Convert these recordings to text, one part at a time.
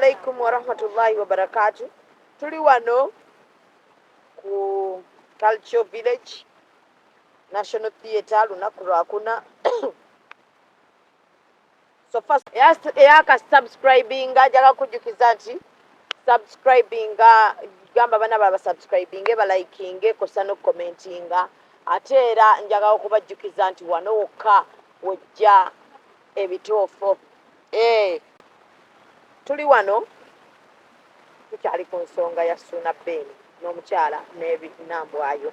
alaikum warahmatullahi wabarakatuh. Tuli wano ku Culture Village National Theatre lunaku lwakuna. So first eyaka subscribinga jaga kujukiza nti subscribinga gamba bana baba subscribinge balaikinge kosa no commentinga ate era njaga okubajjukiza nti wano wokka wojja ebitoofo. Tuli wano tukyali ku nsonga ya Ssuuna Ben n'omukyala n'ebinambwayo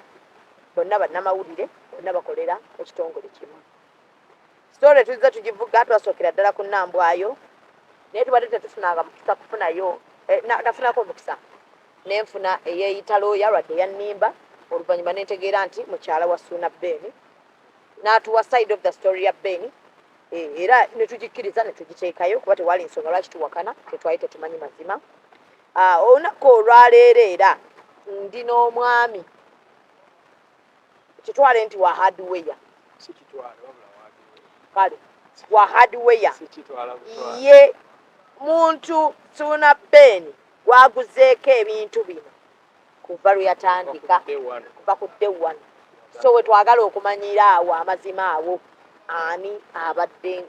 bonna bannamawulire bonna bakolera ekitongole kimu. Story tuzza tugivuga twasookera ddala ku Nnambwayo naye tubadde tetufunanga mukisa kufunayo nafunako omukisa nenfuna eyeeyita looya lwadde yannimba oluvannyuma nentegeera nti mukyala wa Ssuuna Ben n'atuwa side of the story ya Ben era netugikkiriza netugiteekayo kuba tewali nsonga lwaki tuwakana tetwali tetumanyi mazima. Olunaku olwaleero era ndi n'omwami kitwale nti wa hardware kale wa hardware ye muntu Ssuuna Ben gwaguzeeko ebintu bino kuva lwe yatandika kuva ku day one. So we twagala okumanyira awo amazima awo ani abadde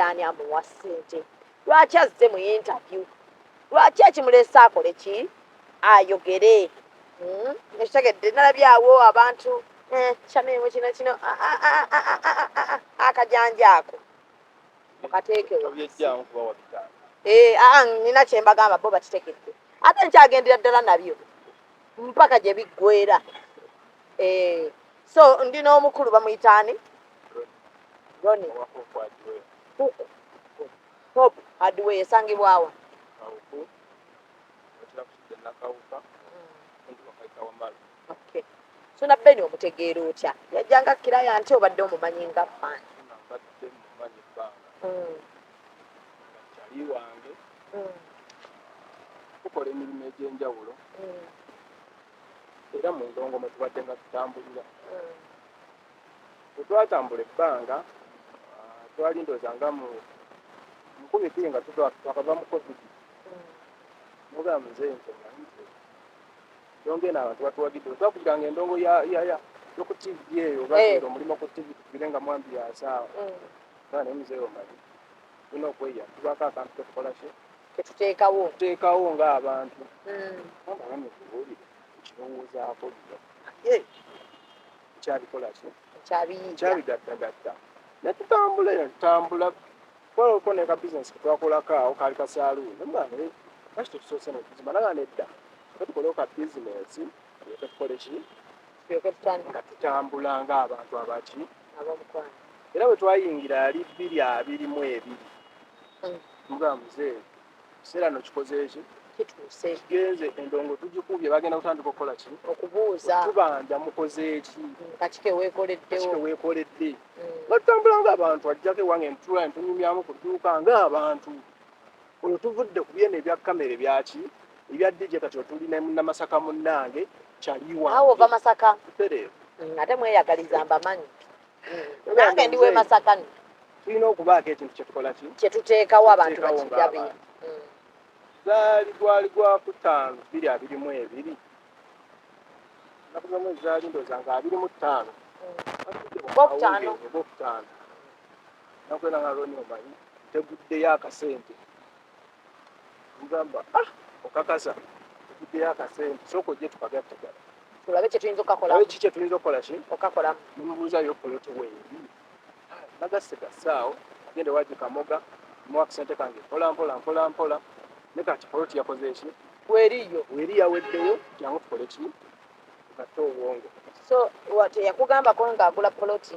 ani amuwa ssente, lwaki azze mu interview, lwaki ekimulese akole ki ayogere. Nekitegedde nalabye awo abantu kyamemu kino akajanja ako mukateekewo. Nina kye mbagamba bo bakitegedde ate nkyagendera ddala nabyo mpaka gye biggwera. So ndi n'omukulu bamuyitaani Ronnie Hope Hardware esangibwawa. Okay. Ssuuna Ben omutegeera otya? Yajjanga kiraya nti obadde omumanyi nga fani? Tukola emirimu egy'enjawulo era mu ndongo mwe tubadde nga tutambulira. Bwe twatambula ebbanga twali ndowooza nga mu 2020 nga twakava mu covid mugamba muzeeyi nti ndongo eno abantu batuwagidde twakugiranga endongo yoku TV eyo bateera omulimu ku TV tugire nga mwambi yasaawa naye muzeeyi omanyi tulina okweya tubako akantu ketukola ketuteekawo ng'abantu amagame tubuulire ekirowoozaako kyabikola kyabigattagatta netutambula eyo tutambula kwaloko ne ka bizinesi ketwakolako awo kaali ka saaluuni nemugane lwaki tetusoose netuzima naga nedda tetukolewo ka bizinesi tetukole ki nga tutambula ng'abantu abaki era bwe twayingira yali 2022 mugamba muzeeyi kiseera no kikoze eki kituuse kigenze endongo tugikubye bagenda kutandika okukola ki okubuuza tubanja mukoze eki kakike weekoledde nga tutambula ng'abantu ajjako ewange ntula ntunyumyamu ku dduuka ng'abantu olwo tuvudde ku byeno ebya kamera ebyaki ebya DJ kati otulina munnamasaka munnange kyaliwa awo ova Masaka tutereevu ate mweyagaliza mbamanyi nange ndiwe Masaka tulina okubaako ekintu kyetukola ki kyetuteekawo abantu bakijabira. gwali gwa kutaano 2022 nakuva mwezi zaali ndowooza nga 25 Ogwokutaano nakwera nga Ronnie omanyi teguddeyo akasente mugamba okakasa teguddeyo akasente sooka ojje tukagattagala tulabe kye tuyinza okukakolamu ki kye tuyinza okukola ki okakolamu. nemubuuzayo poloti weeri nagasse gassaawo agende waji kamoga muwa akasente kange mpola ne kati poloti yakoze eki weeri yaweddeyo jangu tukole ki tugatte obwongo. So yakugambako ng'agula poloti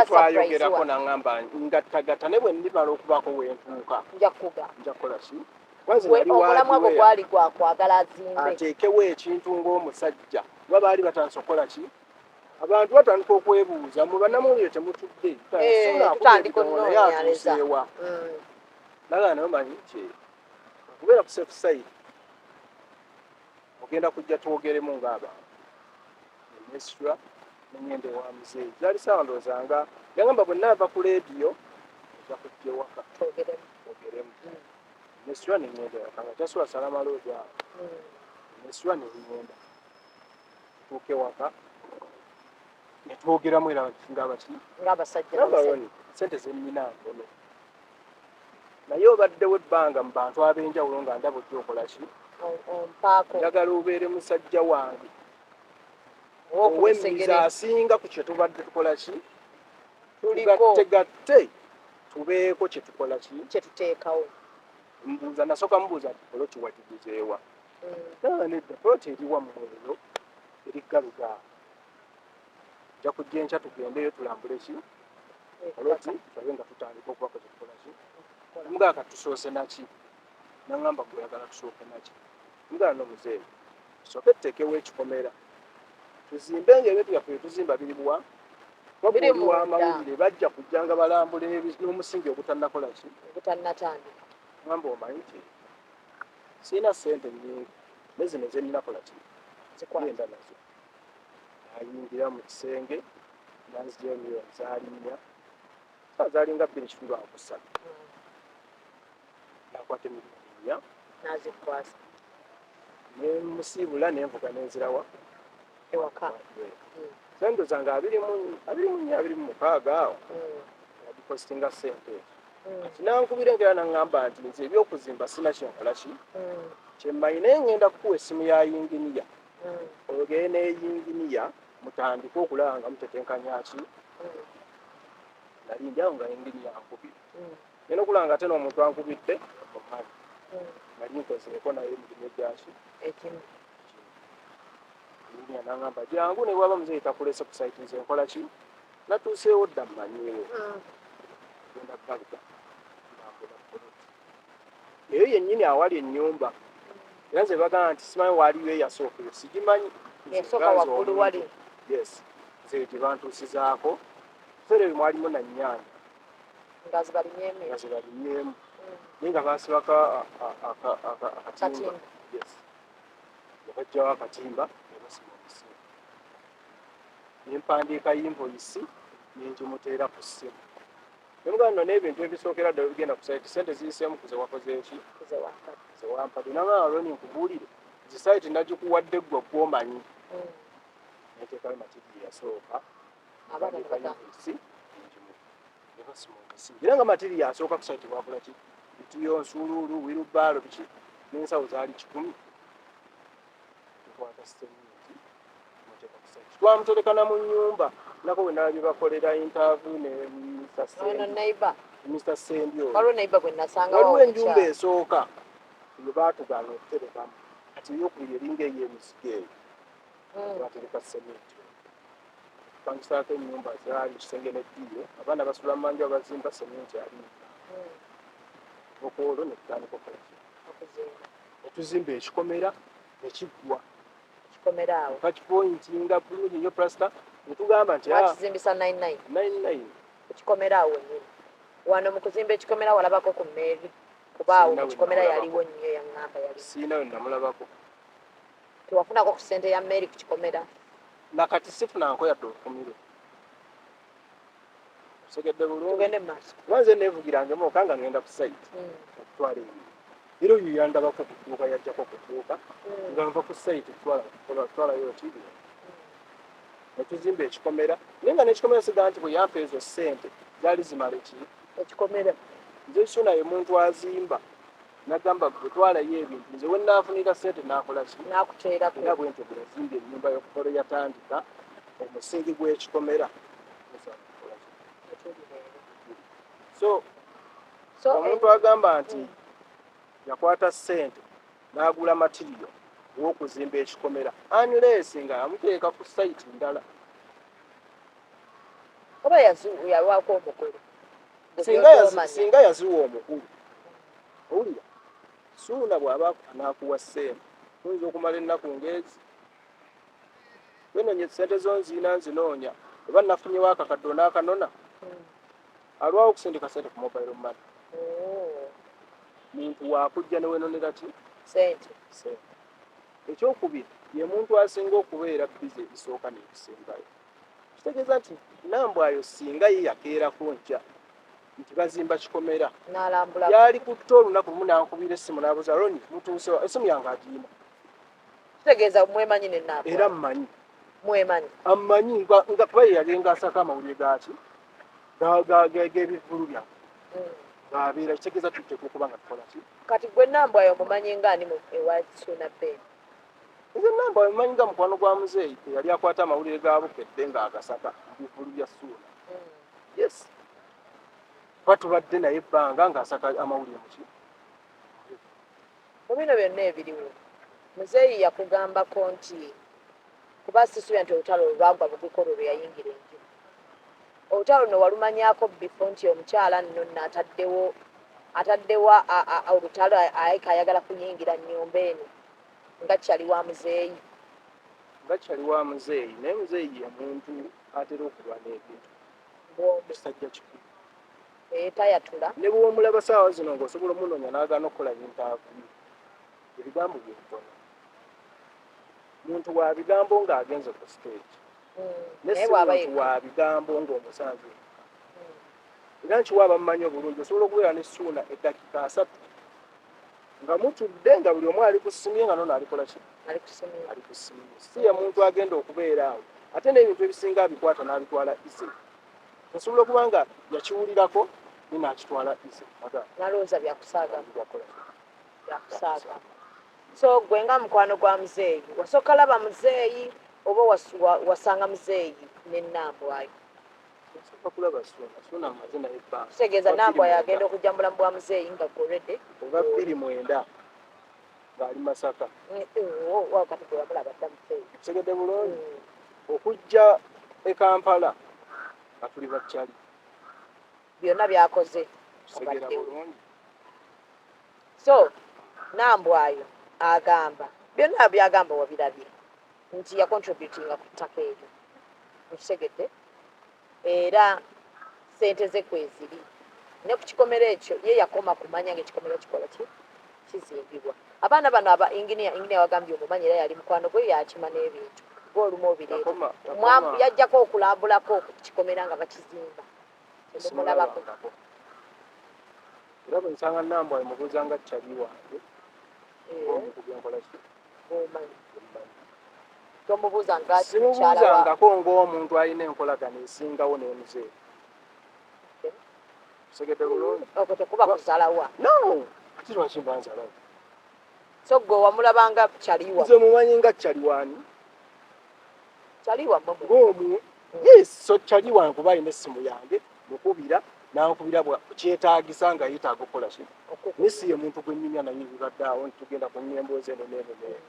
twayogerako naŋŋamba ngattagatta ne bwe ndimala okubaako wentuuka nja kukola ki obulamu obwo gwali gwakwagala azimbe ateekewo ekintu ng'omusajja kuba baali batandise okukola ki abantu batandika okwebuuza mu bannamawulire temutudde tutandika onoonyereza naga naye omanyi nti okubeera ku safe side ogenda kujja twogeremu ng'abantu enesitula neŋŋenda ewa muzeeyi zaali saawa ndowooza nga yagamba bwe naava ku leediyo ojja kujja ewaka twogeremu nesitula ne ŋŋenda ewaka nga kyasula Salamaloogi awo nesitula ne ŋŋenda tutuuka ewaka ne twogeramu era ng'abaki ng'abasajja nabaloni sente ze nnina ntono naye obaddewo ebbanga mu bantu ab'enjawulo nga ndaba ojja okola ki ompaako njagala obeere musajja wange ow'okumusegere ow'emmiza asinga ku kye tubadde tukola ki tuliko tugattegatte tubeeko kye tukola ki kye tuteekawo mbuuza nasooka mubuuza nti poloti wagiguzeewa nedda poloti eriwa mu eyo eri Galugala nja kujja enkya tugendeyo tulambule ki poloti tulabe nga tutandika okubako kye tukola ki mugaa kati tusoose naki naŋŋamba gweyagala tusooke naki mugala nomuzeeyi tusooke tuteekewo ekikomera tuzimbe ng'ebintu byaffe bye tuzimba biri buwa wabuli w'amawulire bajja kujja nga balambule n'omusingi ogutannakola ki ogutannatandika ŋŋamba omanyi nti sirina ssente nnyingi ne zino ze nninakola ki genda nazo nayingira mu kisenge nanzigyayo miliyoni zaali nnya zaalinga 2.3 nakwata emiliyoni nnya nazikwasa nemusiibula nenvuga nenzirawa ewaka sente zange 24-26 awo yadikositinga ssente kati nankubira engera naŋŋamba nti nze ebyokuzimba sina kyenkola ki kyemmanyi naye ŋŋenda kukuwa essimu ya yinginiya oyogere n'eyinginiya mutandike okulaba nga mutetenkanya ki nalindi awo nga yinginiya ankubira nina okulaba nga ate n'omuntu ankubidde omumanyi nali nkozeeko naye emirimu egyaki ekimu yinginiya naŋŋamba jangu ne bwaba muzeeyi takulese ku saiti nze nkola ki natuuseewo dda mmanyiiwo genda Galugala eyo yennyini awali ennyumba era nze bagamba nti simanyi waaliyo eyasookayo sigimanyi yasooka waggulu wali yes nze gye bantuusizaako kiseera ebyo mwalimu na nnyanja nga zibalimyemu naye nga baasibako akatimba yes nebajjawo akatimba ne basima omusimu nempandiika invoisi nengimuteera ku ssimu nemugamba nno n'ebintu ebisookera ddala bigenda ku saiti sente ziyiseemu kuze wakozeeki ze wampadde naŋŋamba loni nkubuulire zi saiti nagikuwadde ggwe gwomanyi neteekayo matiriya yasooka pandiika invoisi ne basima omusimu era nga matiriya asooka ku saiti bwakola ki bituyo nsuuluulu wirubaalo biki n'ensawo zaali 100 tukwata seminti muteeka ku saiti twamuterekana mu nnyumba nako bwe nalabye bakolera interview ne Mr. Sembyo waliwo enjumba esooka bwe baatugaana okuterekamu kati eyokubiri eringa ey'emizigo eyo batereka seminti pangisaako ennyumba zaali kisenge neddiyo abaana basula mu manja bazimba seminti ali okwolwo ne tutandika okukola netuzimba ekikomera nekiggwa kakipointinga bulungi nnyo plasita netugamba nti wakizimbisa 99 ekikomera awo nyini wano mu kuzimba ekikomera walabako ku mmeeri kubaawo ekikomera yaliwo nnyo yaŋŋamba yali siinawe namulabako tewafunako ku ssente ya mmeeri ku kikomera nakati sifunanko yadde ofumirwe segedde bulungi tugende maaso nze neevugirangemu okanga ngenda ku saiti okutwala ebintu era oyo yandabako ku dduuka yajjako ku dduuka nga nva ku saiti twalayo ti netuzimba ekikomera naye nga n'ekikomera sigaa nti bwe yampa ezo ssente zaali zimala ekikomera nze Suna ye muntu azimba nagamba gwe twalayo ebintu nze we naafunira ssente naakola ki nakuteerako era bwe ntyo bwe yazimba ennyumba y'okukola yatandika omusingi gw'ekikomera so omuntu agamba nti yakwata ssente n'agula matiriyo w'okuzimba ekikomera anilesi nga amuteeka ku saiti ndala oba yalwako omukulu singa yaziwa omukulu owulira Suuna bw'aba anaakuwa ssente oyinza okumala ennaku ng'ezi wenoonya ssente zo nzinoonya oba nafunyewo akakadde n'akanona alwawo okusindika ssente ku mobile money muntu waakujja ne wenonera ki ssente ekyokubiri ye muntu asinga okubeera bize ebisooka n'ebisembayo kitegeeza nti nambwayo singa ye yakeerako nkya nti bazimba kikomera n'alambula yali kutta olunaku lumu n'ankubira essimu n'abuuza Roni mutuuse essimu yange agiina kitegeeza mwemanyi n'ennaabwe era mmanyi mwemanyi ammanyi nga kuba ye yali ng'asaka amawulire gaki g'ebivulu byange ng'abeera kitegeeza tutteeka okuba nga tukola ki kati gwe nnambwe ayo mumanyi ngaani ewa Ssuuna Ben nze namba mmanyi nga mukwano gwa muzeeyi eyali akwata amawulire ga Bukedde ng'agasaka mu bivulu bya Ssuuna yes kuba tubadde naye ebbanga ng'asaka amawulire muki mu bino byonna ebiriwo muzeeyi yakugambako nti kuba sisuubira nti olutalo lwagwa bugikolo lwe yayingira enju olutalo no walumanyako bifo nti omukyala nno nno ataddewo olutalo ayika ayagala kuyingira nnyumba eno nga kyali wa muzeeyi nga kyali wa muzeeyi naye muzeeyi ye muntu atera okulwa n'ebintu kisajja kikulu tayatula ne bw'omulaba saawa zino ng'osobola omunoonya n'agaana okukola yintaavuyo ebigambo byebitono muntu wa bigambo ng'agenze ku stage ne si muntu wa bigambo ng'omusanze era nkiwa abamumanyi obulungi osobola okubeera ne Ssuuna eddakiika 3 nga mutudde nga buli omu ali ku ssimu nga nono alikola ki ali ku ssimu si ye muntu agenda okubeera awo ate n'ebintu ebisinga abikwata n'abitwala ise osobola okuba nga yakiwulirako ni n'akitwala ise nalowooza byakusaaga so gwe nga mukwano gwa muzeeyi wasooka laba muzeeyi oba wasanga muzeeyi n'ennambwayo nsooka kulaba Ssuuna amaze naye ebbanga kitegeeza nnambwayo agenda okujja mu bulamu bwa muzeeyi nga golede oba 29 ng'ali Masaka kati gwe wamulaba dda muzeeyi kitegedde bulungi okujja e Kampala nga tuli bakyali byonna byakoze kitegera bulungi so nnambwayo agamba byonna byagamba wabirabye nti yakontributinga ku ttaka eryo mukitegedde era sente ze kweziri ne ku kikomero ekyo ye yakoma kumanya ngaekikomero kikola kizimbibwa abaana bano aba inginiya wagambye omumanyi era yali mukwano gwe yakima n'ebintu ng'olumu obireeta yajjako okulambulako ku kikomera nga bakizimba temumulabako era bwe nsanga Nambwayo mubuuza nga kyali wange omuntu byenkola ki omanyi tomubuuza nga simubuuzangako ng'omuntu alina enkolagana esingawo n'emuzeeyi segedde bulungi okwo tekuba kuzalawa no ati lwaki mba nzalawo so gwe wamulabanga kyaliwa nze mumanyi nga kyaliwani kyaliwa ng'omu yes so kyaliwa nkuba alina essimu yange mukubira nankubira kyetaagisa nga yeetaaga okukola ki nesi ye muntu gwe nnyumya naye bibaddeawo nti tugenda ku nnyemboozi eno n'eno n'eno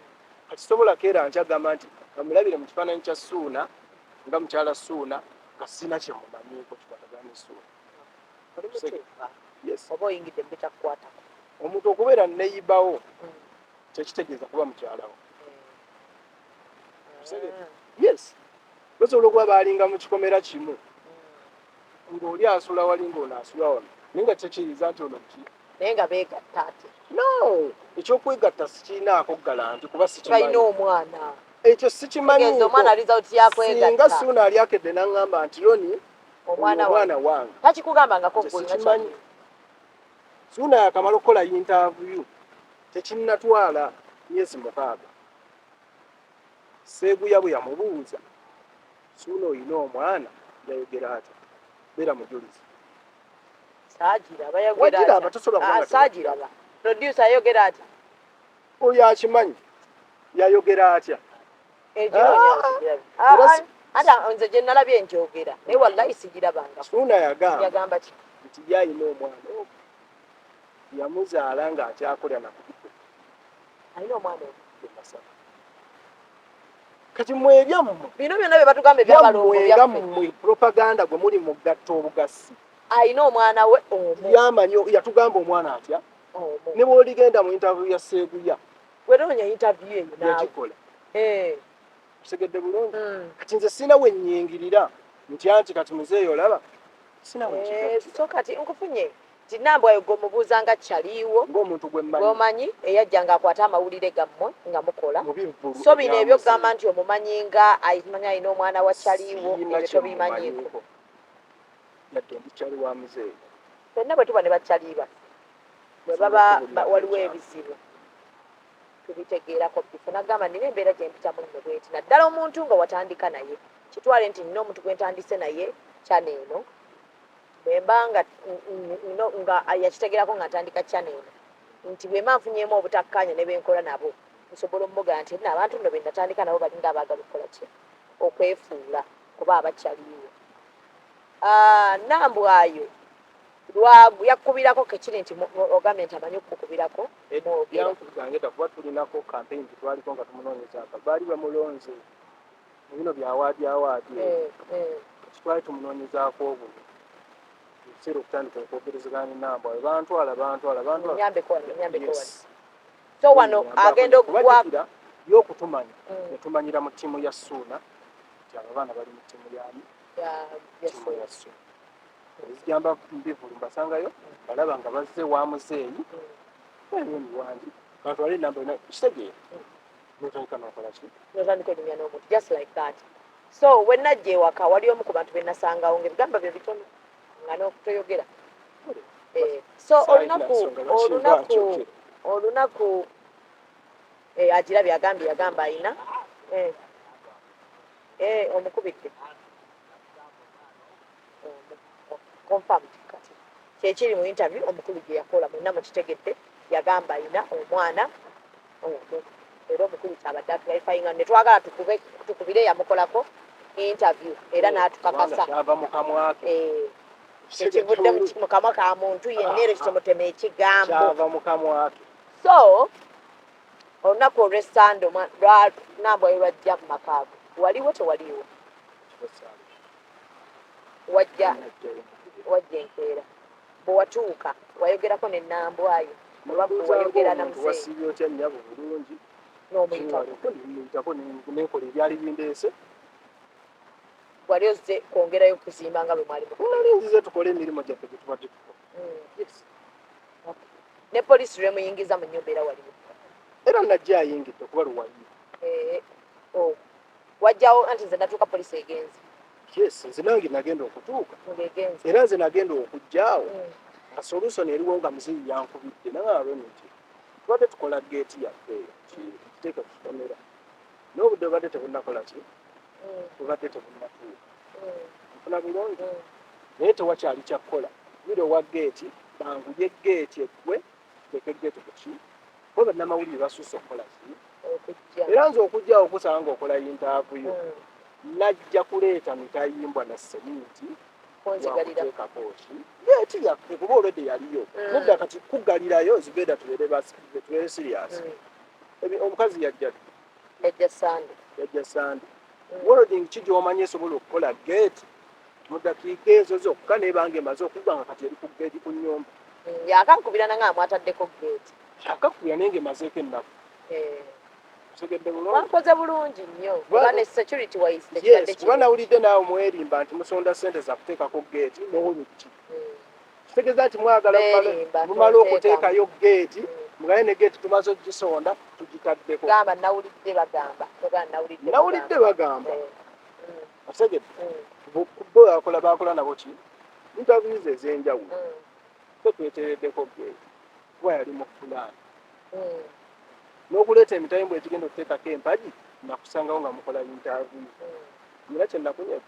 kati sobola keera nkyagamba nti amulabire mu kifaananyi kya Ssuuna nga mukyala Ssuuna nga sina kye mumanyiiko kikwatagana Ssuuna oba oyingidde mubitakukwatako omuntu okubeera neyibawo kyekitegeeza kuba mukyalawo yes basobola okuba baalinga mu kikomera kimu ng'oli asula wali ng'ono asula wano naye nga kyekiriza nti ono ki naye nga beegatta ate no ekyokwegatta sikirinaako garanti kuba balina omwana ekyo sikimanyiiko omwana alizawuti yakwegatta singa Ssuuna ali akedde n'aŋŋamba nti Roni omwana wange takikugambangako sikimanyi Ssuuna yakamala okukola yintavuyu tekinnatwala myezi 6 Seeguya bwe yamubuuza Ssuuna oyina omwana yayogera ati beera mujulizi saagiraba saagiraba producer ayogera ati oyo akimanyi yayogera atya ate nze gye nalabye nkyogera naye wallahi sigirabanga Ssuuna yagamba ki nti yayina omwana yamuzaala ng'akyakolera nakubiku alina omwana Masaka kati mwebyammwe bino byonna bye batugamba ebyabalongo byaffe propaganda gwe muli mu gatta obugasi alina omwana we omu yamanyi yatugamba omwana atya ne bw'oligenda mu interview ya Seeguya weronya interview eyo yakikola kisegedde bulungi kati nze sina we nnyingirira nti anti kati muzeeyi olaba sina we so kati nkufunye nti Nambwayo gwe mubuuza nga kyaliiwo ng'omuntu gweomanyi eyajja ng'akwata amawulire gammwe nga mukola so bino ebyokugamba nti omumanyi nga amanyi alina omwana wa kyaliiwo ebyo tobimanyiiko yadde ndi kyali wa muzeeyi ffenna bwe tuba ne bakyaliiba bwe baba waliwo ebizibu tubitegeerako bifu nagamba nina embeera gye mpitamu nno bweti naddala omuntu nga watandika naye kitwale nti nina omuntu gwe ntandise naye kyana eno bwe mba nga yakitegeerako nga ntandika kyana eno nti bwe mba nfunyeemu obutakkaanya ne benkola nabo nsobola omugamba nti abantu nno be natandika nabo balinga abaagala okukola ki okwefuula kuba abakyaliiwo nambwayo yakubirako kekiri nti ogambye nti amanyi okukubirako yankugange kuba tulinako campaign twaliko nga tumunoonyezaako baali bamulonze bino byawaadi twali tumunoonyezaako obuno ekiseera okutandika okwogerezeganya nambwayo bantwala nyambeko so wano agenda okugwa yokutumanya netumanyira mu ttiimu ya Ssuuna nti abo abaana bali mu ttiimu ya Ssuuna ezigamba mbivulu mbasangayo balaba nga bazze wa muzeeyi emiwandi bantwala enamba ena kitegeera notandika nokola ki notandika olumya n'omuntu just like that so we najja ewaka wali omu ku bantu be nasangawo ng'ebigamba bye bitono nga n'okutoyogera so olunaku agirabye yagamba ayina omukubidde confirmed kati kyekiri mu interview omukulu gye yakola mwenna mukitegedde yagamba ayina omwana era omukulu kyabadde aclarifyinga ne twagala tukubire yamukolako interview era n'atukakasa ekivudde mu kamwa ka muntu yenna era kitomutema ekigambo so olunaku olw'essande nambwayo lwajja mu makaago waliwo tewaliwo wajja enkeera bwe watuuka wayogerako ne nambwayo wayogera na muzeeyi otya nnyabo bulungi n'omuyitako nenkola ebyali bindeese wali ozze kwongerayo okuzimba nga bwe mwali nzize tukole emirimu gyaffe gye tubadde tukola ne poliisi lwemuyingiza mu nnyumba era waliwo era najja ayingidde okuba luwayi wajjawo anti nze natuuka poliisi egenzi yes nze nange nagenda okutuuka era nze nagenda okujjaawo nga solution eriwo nga muzeeyi yankubidde nangaalwe nti tubadde tukola geeti yaffe kiteeka tutomera n'obudde bubadde tebunnakola ki bubadde tebunnatuuka nfuna bulungi naye tewakyali kyakkola biri owa geeti bangulye geeti eggwe teke geeti kuki kuba bannamawulire basusse okukola ki era nze okujjaawo okusanga ng'okola yintaavuyo najja kuleeta mitayimbwa na seminti wakuteekako ki geeti yaffe kuba olwedde yaliyo nedda kati kugalirayo zibeera tubeere serious omukazi yajja sande welding ki gy'omanyi esobola okukola geeti mu dakiika ezo zokka nebanga emaze okuba nga kati eri ku geeti ku nnyumba yakankubira nanga amwataddeko geeti akakubira naye ng'emazeeko ennaku segedde bulungi wakoze bulungi nnyo kuba ne security wise kuba nawulidde naawe mwerimba nti musonda ssente za kuteekako geeti n'oluggi kitegeeza nti mwagala mumala okuteekayo geeti mugaye ne geeti tumaze ogisonda tugitaddeko gamba nawulidde bagamba osegedde bo bakola nabo ki interviews ez'enjawulo so tweteereddeko geeti kuba yali mu fulaani n'okuleeta emitayimbwa egigenda okuteekako empagi nakusangawo nga mukola interview era kyenakunyega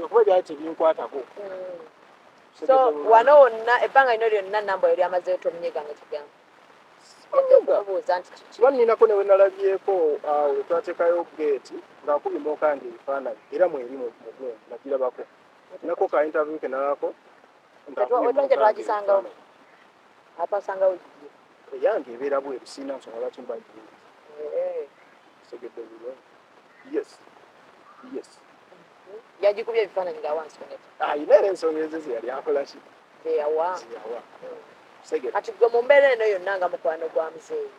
kuba byali tebinkwatako so wano wonna ebbanga lino lyonna nambwayo lyamazeyo tomunyega nga kigambo okubuuza nti kiba ninako ne wenalabyeko awo twateekayo geeti ng'akubima okanga ebifaananyi era mweri mugwe nagirabako nako ka interview kenalako otonje twagisangawo atwasangawo eyange ebeera bweru siina nsonga lwaki mbagiri segedde bulungi yes yagikubya ebifaananyi nga wansi ayina era ensonga ezo ze yali akola ki zeyawa segedde kati gwe mu mbeera eno yonna nga mukwano gwa muzeeyi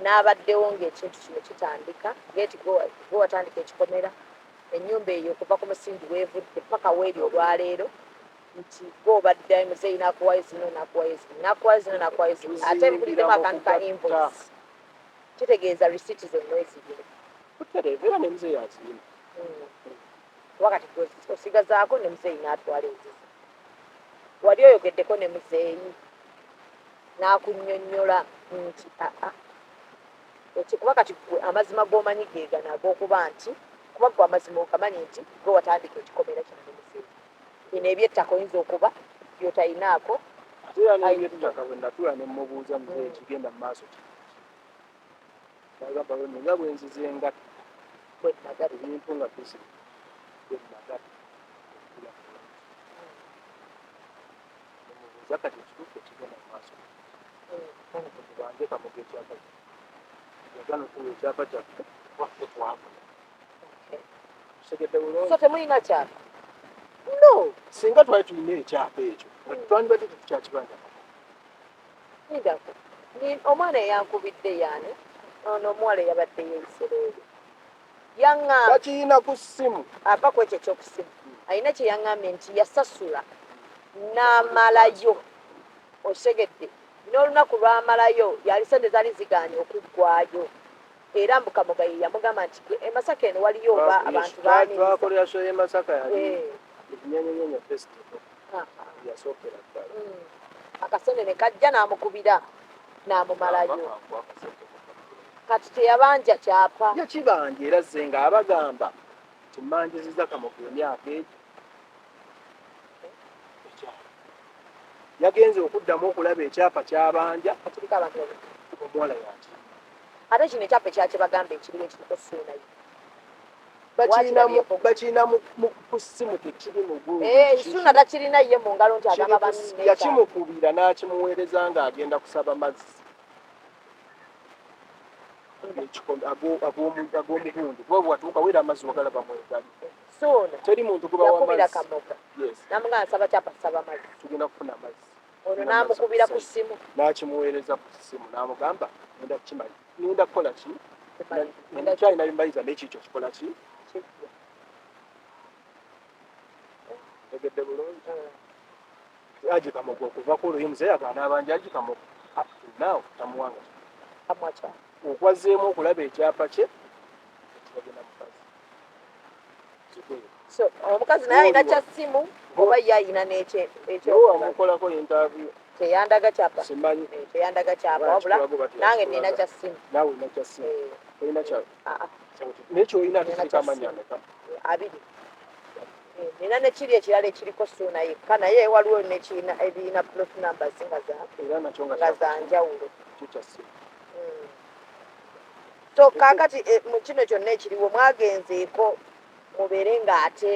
n'abaddewo ng'ekintu kino kitandika geeti gwe watandika ekikomera ennyumba eyo okuva ku musingi weevudde paka weeri olwaleero nti gweobadde muzeeyi nakuwayo zino ate ebikuliddemu akantu ka invoice kitegeeza receipt zonna ezirina era ne muzeeyi azirina wakati osigazaako ne muzeeyi n'atwala ezizo wali oyogeddeko ne muzeeyi n'akunnyonnyola nti ekikuba kati gwe amazima g'omanyi geegana ag'okuba nti kuba gwe amazima okamanyi nti gwe watandika ekikomera kino ne muzeeyi bino ebyettaka oyinza okuba byotayinaako ate era n'ebyettaka bwe natuula ne mmubuuza muzeeyi kigenda mu maaso nagamba bwe nga bwe nzize engatta bwe nagatta ebintu nga bisi bwe nagatta nemubuuza kati ekituufu ekigenda mu maaso bange kamuga ekyapa yagana okuwa ekyapa kyaffe waffe twafuna tusegedde bulungi so temulina kyapa no singa twali tulina ekyapa ekyo twandibadde tetukyakibanja nidako omwana eyankubidde yaani ono omuwala eyabaddeyo ebiseera ebyo yaŋŋamba bakiyina ku ssimu ava ku ekyo ekyokusimu alina kye yaŋŋambye nti yasasula n'amalayo osegedde n'olunaku lw'amalayo yali sente zaali zigaanye okuggwayo era Mukamuga ye yamugamba nti emasaka eno waliyo oba abantu twakolera show y'e Masaka yali ekinyenyenya festival yasookera ddala akasente ne kajja n'amukubira n'amumalayo kati teyabanja kyapa yakibanja era zze ng'abagamba timmanjizizza Kamuga emyaka egyo yagenze okuddamu okulaba ekyapa kyabanja kiriko abantu omuwala yaki ate kino ekyapa ekyakibagamba ekiriwo ekiriko suunayo bakirina ku ssimu tekiri mu suuna takirina ye mu ngalo nti agamba yakimukubira n'akimuweereza ng'agenda kusaba mazzi ag'omugundi kuba bwatuuka wera amazzi wagalaba mwegali suuna teri muntu gubawa yakubira Kamuga namugamba nsaba kyapa tusaba mazzi tugenda kufuna mazzi ono n'amukubira ku ssimu n'akimuweereza ku ssimu n'amugamba ngenda kukimanyi ngenda kukola ki kyalina bimbayiza naye kiikyo kikola ki tegedde bulungi aji Kamuga okuva ku olwo muzeeyi agaana abanja aji Kamuga naawe tamuwanga amwaca okwazzeemu okulaba ekyapa kye ekibagenda mukazi so omukazi naye alina kya ssimu oba ye alina n'ekyowamukolako interview teyandaga kyapa simanyi teyandaga kyapa wabula nange nina kya ssimu naawe olina kya ssimu olina naye kyolina tekikamanya ameka abiri nina nekiri ekirala ekiriko suuna yekka naye waliwo ebirina plot numbers era nakyo nga zanjawulo kyo kya ssimu so kaakati mu kino kyonna ekiriwo mwagenzeeko mubeere ng'ate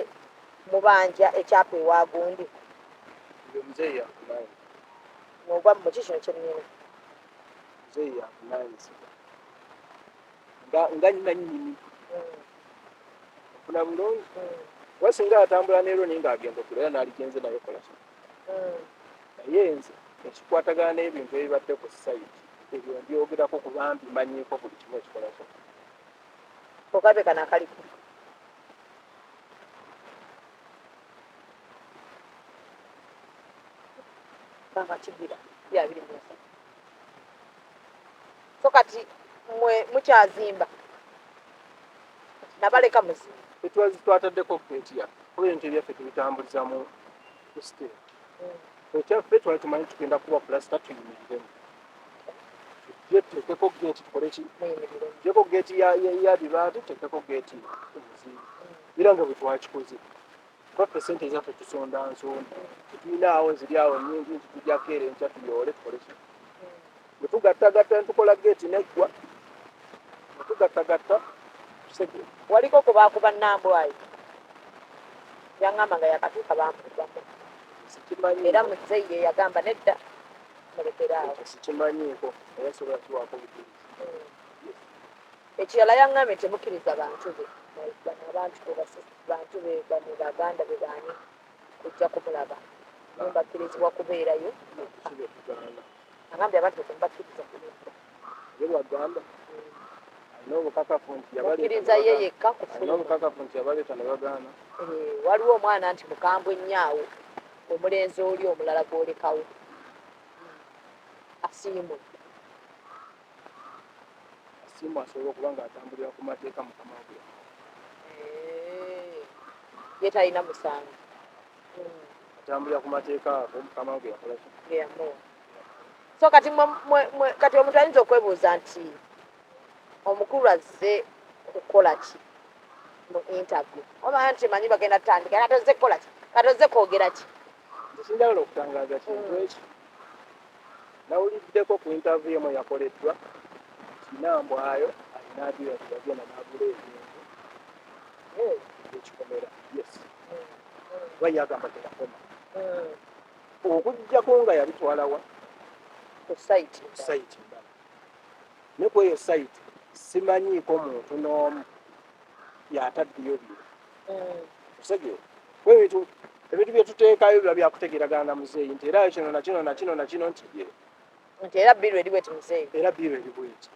mubanja ekyapa ewagundi muzeeyi yakunaye oba muki kino kyennyini muzeeyi yakunaanyizibwa nga nyina nnyini ofuna bulungi oba singa atambula neero naye ng'agenda okulera n'aligenze naye kola ki naye nze ekikwatagana n'ebintu ebibadde ku sayiti ebyo mbyogerako kuba mbimanyiiko buli kimu ekikola kyo okabe kana akaliko kigira byabiri musa so kati mwe mukyazimba nabaleka muzi twataddeko geetiya kuba ebintu ebyaffe tubitambuliza mu state ekyaffe twali tumanyi tugenda kuba pulasita tuyimiriremu tutekeko geeti tukole ki tutekeko geeti ya bibaati tutekeko geeti omuzingi era nga bwe twakikoze twaffe sente ezaffe tusonda nsonda tetulina awo ziri awo nnyingi nti tujjako era enkya tuyoole tukole ki bwe tugattagatta netukola geeti neggwa bwe tugattagatta tusegere waliko kubaakuba nnambwayo yaŋŋamba nga yakatuuka bamukubamu era muzeeyi ye yagamba nedda mulekere awo sikimanyiiko naye sobola kiwaako bujulizi ekirala yaŋŋambye temukkiriza bantu be bantu be bano baganda be baani kujja kumulaba nimbakkirizibwa kubeerayo agambye abantu temubakkiriza kulaba ye lwagamba alina obukakafu nti mukkiriza ye yekka alina obukakafu nti yabaleeta ne bagaana waliwo omwana nti mukambwe nnyaawo omulenzi oli omulala gwolekawo asiimu asobola okuba ng'atambulira ku mateeka mukama we ye talina musango atambulira ku mateeka ago mukama ge yakola yamuwa. So kati kati omuntu ayinza okwebuuza nti omukulu azze kukola ki mu interview oba nti manyi bagenda tutandika kati ozze kukola ki kati ozze kwogera ki sinjagala okutangaaza kintu ekyo nawuliddeko ku interview emu yakoleddwa kinambwayo alina adira yagenda n'agula ebintu ekikomera yes oba yagamba tebakoma okuggyako nga yabitwalawa ku site ndala ne ku eyo site simanyiiko muntu n'omu yataddeyo biro osegere ebintu bye tuteekayo biba byakutegeeragana na muzeeyi nti era kino nakino nti nti era biro eri bweti muzeeyi era biro eri bweti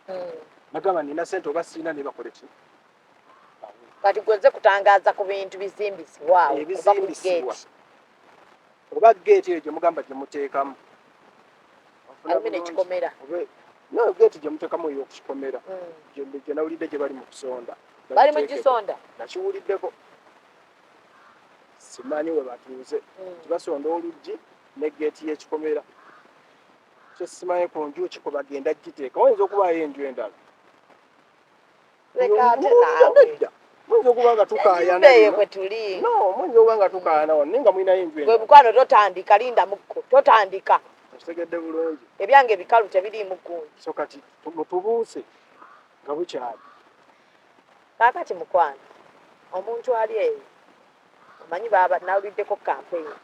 nagamba nina sente oba sirina ne bakole ki kati gwezze kutangaaza ku bintu bizimbisibwawo ebizimbisibwa oba geeti eyo gye mugamba gye muteekamu alumina ekikomera no geeti gye muteekamu ey'okukikomera gye nawulidde gye bali mu kusonda bali mu gisonda nakiwuliddeko simanyi we batuuze tibasonda oluggi ne geeti y'ekikomera kyo simanyi ku nju ki kwe bagenda giteeka oyinza okubaayo enju endala leka ate naawe muyinza okuba nga tukaayana eyo kwe tuli no muyinza okuba nga tukaayana wano naye nga mulinayo enju gwe endala mukwano totandika linda mukko totandika kitegedde bulungi ebyange ebikalu tebiriimu gundi so kati mutubuuse nga bukyali kaakati mukwano omuntu ali eyo omanyi nawuliddeko kampeyini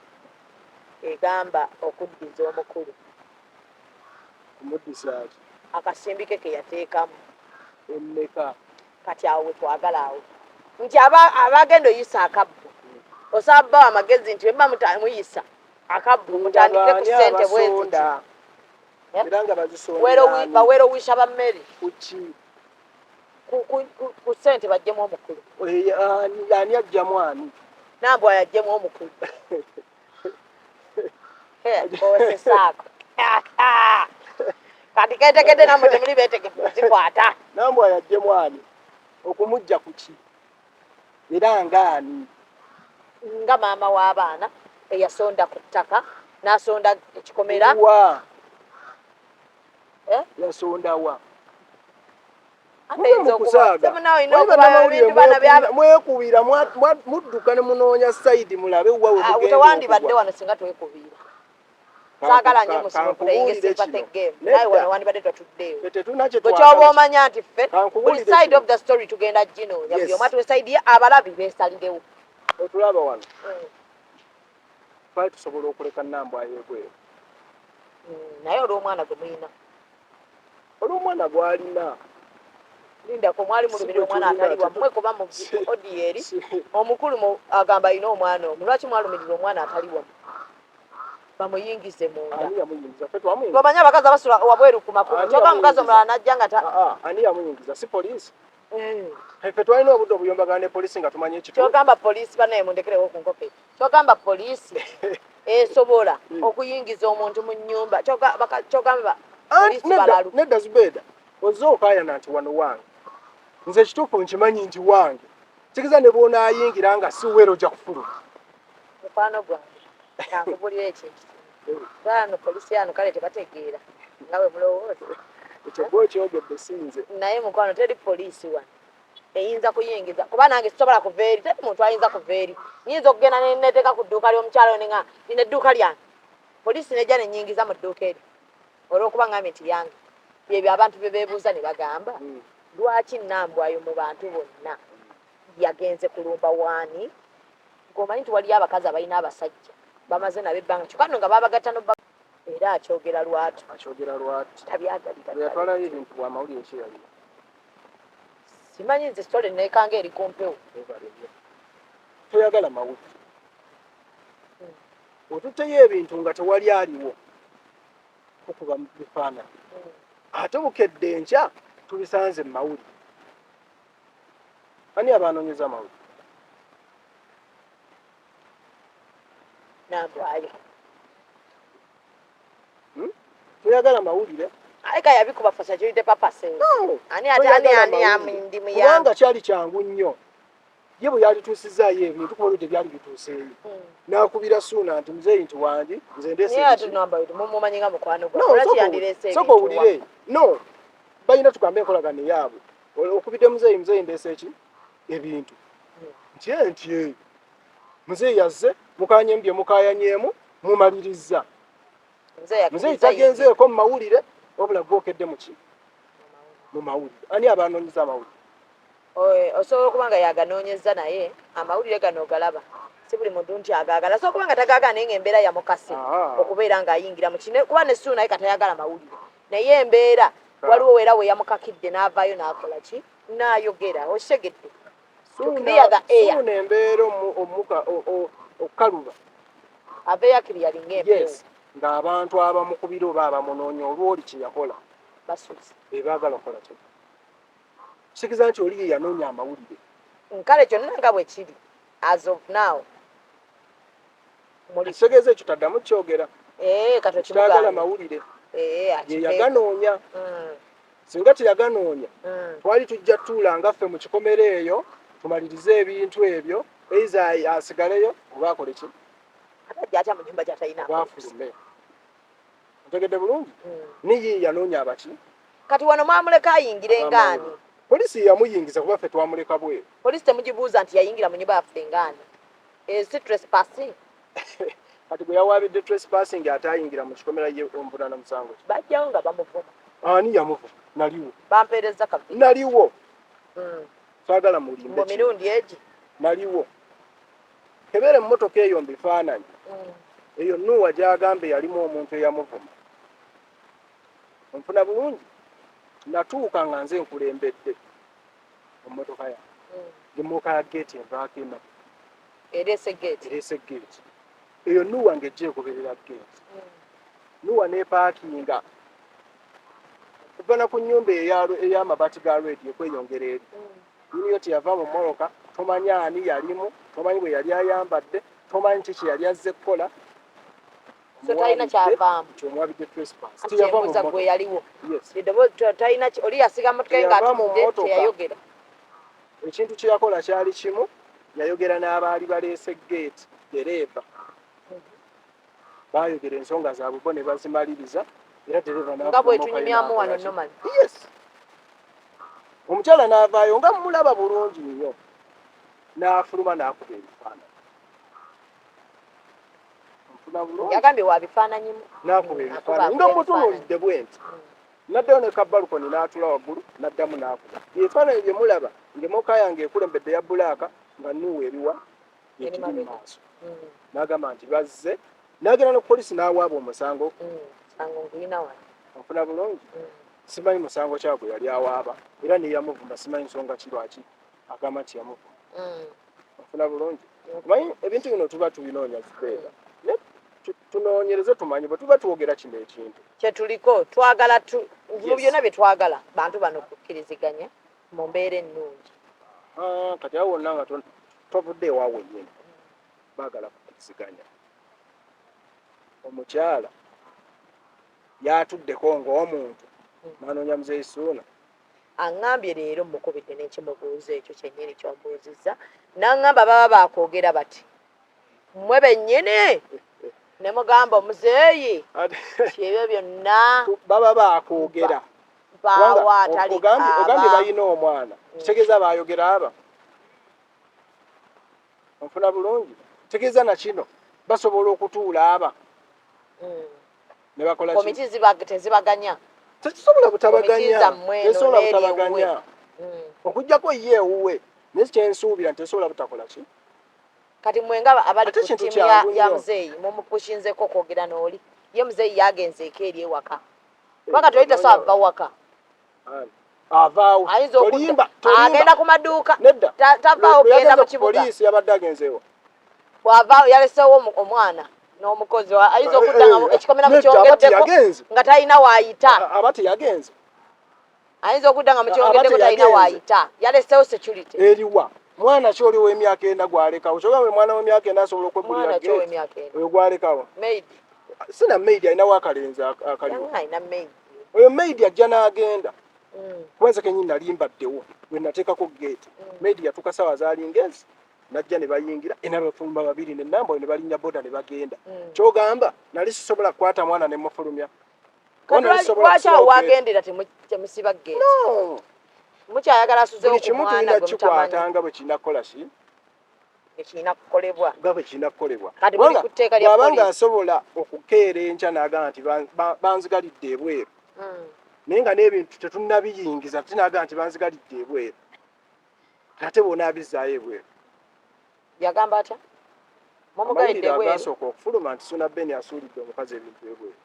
egamba okuddiza omukulu kumuddisaaki akasimbike ke yateekamu emmeka kati awo we twagala awo nti abagenda oyisa akabbu osaba bawa amagezi nti wemba mutamuyisa akabbu mutandike ku ssente bweziti era nga bazisonda bawerowisha bammere kuki ku ssente bajjemu omukulu ani ajjamu ani nambwa yajjemu omukulu osesaako kati ketegedde namwe temuli beetegefu kuzikwata nambwa yajjemu ani okumujja kuki era ngaani nga maama w'abaana eyasonda ku ttaka n'asonda ekikomera wa yasondawa mwekubira mudduka ne munoonya sayidi mulabe tewandibadde wano singa twekubiira saagala nnyo musimukuleyingesepategemu naye wano wandibadde twatuddeewo gwe kyoba omanya nti ffe buli side of the story tugenda ginoonya buli omu atuwe sayidi ye abalabi beesalirewo otulaba wano twali tusobola okuleka nnambwa yeegweyo naye olw'omwana gwe mulina olw'omwana gw'alina lindako mwali mulumira omwana ataliwa mmwe kuba mu odiyo eri omukulu agamba alina omwana omu lwaki mwalumirira omwana ataliwa bamuyingize munda bamanye abakazi abasula wabweru ku makulu kyoka omukazi omulala najja nga ani yamuyingiza si poliisi ffe twalina obudde obuyombagana ne poliisi nga tumanye ekitu kyogamba poliisi banaye mundekerewo ku nkope kyogamba poliisi esobola okuyingiza omuntu mu nnyumba kyogamba poliisi balalu nedda Zubeida ozze okaayana nti wano wange nze ekituufu nkimanyi nti wange kikiza ne bw'onaayingira nga si weero ojja kufuluma mukwano gwange kankubulira ekintu bano poliisi yano kale tebategeera nga bwe mulowooza ekyo gwe kyogedde sinze naye mukwano teri poliisi wano eyinza kuyingiza kuba nange sisobola kuva eri teri muntu ayinza kuva eri nyinza okugenda neteeka ku dduuka ly'omukyalo nenga lina edduuka lyange poliisi nejja nenyingiza mu dduuka eri olw'okuba ngambe nti yange byebyo abantu bye beebuuza ne bagamba lwaki nnambwayo mu bantu bonna yagenze kulumba waani ng'omanyi nti waliyo abakazi abalina abasajja bamaze nabo ebbanga kyokka nno nga babagatta era akyogera lwatu tabyagalira yatwalayo ebintu bwamawulire ki yali simanyi nze sitole neekanga eri kumpewo toyagala mawulire otutteyo ebintu nga tewali aliwo kukuba bifaananyi ate bukedde enkya tubisanze mu mawulire ani abaanoonyeza amawulire nambwayo toyagala mawulire aye ka yabikuba for security purposes ani ate ani amindi muyange kubanga kyali kyangu nnyo ye bwe yalituusizaayo ebintu kuba oludde byali bituuseeyo n'akubira Ssuuna nti muzeeyi nti wangi nze mumanyi nga mukwano gwe soko owulire no balina tugambe enkolagano eyaabwe okubidde muzeeyi ndeese ki ebintu nti muzeeyi yazze mukanyembye mukayanyeemu mumaliriza muzeeyi tagenzeeko mu mawulire wabula gwokedde muki mu mawulire ani abanoonyeza amawulire osobola okuba nga yaganoonyeza naye amawulire gano galaba si buli muntu nti agaagala so okuba nga tagaagala naye ngaembeera yamukase okubeera ng'ayingira mu kino kuba ne Ssuuna naye katayagala mawulire naye embeera waliwo weera we yamukakidde n'avaayo n'akola ki n'ayogera okitegedde Ssuuna embeera omuka okukaluba ava eyakiri yalinga empeewo ng'abantu abamukubira oba abamunoonya olwoli kye yakola basuuzi bebaagala okukola kyo kitegeeza nti oli ye yanoonya amawulire nkale kyonna nga bwe kiri as of now kitegeeza ekyo taddamu kyogera kitagala mawulire ye yaganoonya singa teyaganoonya twali tujja tutuula ngaffe mu kikomero eyo tumalirize ebintu ebyo eiza asigaleyo oba akole ki atajja mu nyumba gy'atalina bafulume ntegedde bulungi niye yanoonya abaki kati wano mwamuleka ayingire ngaani polisi yamuyingiza kuba ffe twamuleka bweru polisi temugibuuza nti yayingira mu nyumba yaffe ngaani si trespassing kati bwe yawaabidde trespassing ate ayingira mu kikomera ye omuvunaana musango ki bajjawo nga bamuvuma ani yamuvuma naliwo bampeereza kabi naliwo saagala mulimbe mu mirundi egi naliwo kebeere mu mmotoka eyo mbifaananyi eyo Nuuwa gy'agambe yalimu omuntu eyamuvuma onfuna bulungi natuuka nga nze nkulembedde mu mmotoka yange ngemuuka ya geeti envaako ema ereese geeti eyo Nuuwa ng'ejja egoberera geeti Nuuwa n'epaakinga okuva ku nnyumba ey'amabaati ga reediyo kweyongera eri yiniyo teyava mu mmoloka tomanyi ani yalimu tomanyi bwe yali ayambadde tomanyi kiki yali azze kukola so talina kyavaamu kyomwabidde trespass teyava gwe yaliwo talina oli yasiga motoka ye ng'atudde teyayogera ekintu kye yakola kyali kimu yayogera n'abaali baleese geeti dereeva baayogera ensonga zaabwe bo ne bazimaliriza era dereeva nga bwe tunyumyamu wano nomali omukyala n'avaayo nga mulaba bulungi nnyo n'afuluma n'akuba ebifaananyi yagambye wabifaananyimu n'akuba ebifaananyi nga mutunuulidde bwenti n'addayo ne kabbalukoni n'atula waggulu n'addamu n'akuba ebifaananyi bye mulaba ng'emmotoka yange ekulembedde ya bulaaka nga Nuuwa eriwa ekiri mu maaso n'agamba nti bazze n'agenda ne polisi n'awaaba omusango ofuna bulungi simanyi musango kyagwe yali awaaba era neyamuvuma simanyi nsonga ki lwaki agamba nti yamuvuma ofuna bulungi manyi ebintu bino tuba tubinoonya zibeera tunoonyereze tumanye bwe tuba twogera kino ekintu kyetuliko twagala mu byonna bye twagala bantu bano kukkiriziganya mu mbeera ennungi kati awo wonna nga tovudde ewaawe nnyini baagala kukkiriziganya omukyala yatuddeko ng'omuntu n'anoonya muzeeyi Ssuuna aŋŋambye leero mukubidde n'ekimubuuza ekyo kyennyini ky'ombuuzizza n'aŋŋamba baba baakwogera bati mmwe bennyini ne mugamba omuzeeyi kyebyo byonna baba baakwogera mpaawa atali ogambye balina omwana kitegeeza baayogera aba onfuna bulungi kitegeeza na kino basobola okutuula aba ne bakola komiti tezibaganya tekisobola butabaganya okuggyako ye ewuwe naye kyensuubira nti tesobola butakola ki kati mwenga abali ku ttiimu ya muzeeyi mumupushinzeko okwogera n'oli ye muzeeyi yagenzeeko eri ewaka kubanga toli tasobola ava waka avaawo agenda ku maduuka nedda tavaawo kugenda mu kibuga poliisi yabadde agenzeewo bw'avaawo yaleseewo omwana n'omukozi ayinza okudda nga ekikomera mukyongeddeko nga talina waayita aba teyagenze ayinza okudda nga mukyongeddeko talina waayita yaleseewo security eriwa mwana ki oli w'emyaka ena gwalekawo kyogambe mwana w'emyaka ena asobola okwegulira oyo gwalekawo sina maidi alinawo akalenzi akaliwo oyo maidi ajja n'agenda kuba nze kenyini nali mbaddewo bwe nateekako gate media tukasawa zaali ngezi najja ne bayingira n'abafulumya babiri ne Namboole ne balinnya boda ne bagenda kyogamba nali sisobola kukwata mwana ne mufulumya lwaki awo wagendera temusiba gate mukyayagala asuzeewo ku mwana gwe kikwatanga bwe kirina kukola ki ekirina kukolebwa nga bwe kirina kukolebwa kati muli ku tteeka lya bw'aba ng'asobola okukeera enkya n'agamba nti banzigalidde ebweru naye nga n'ebintu tetunnabiyingiza tinagamba nti banzigalidde ebweru ate bona abizzaayo ebweru yagamba atya mumugalidde ebweru agasooka okufuluma nti Ssuuna Ben asuulidde omukazi ebintu ebweru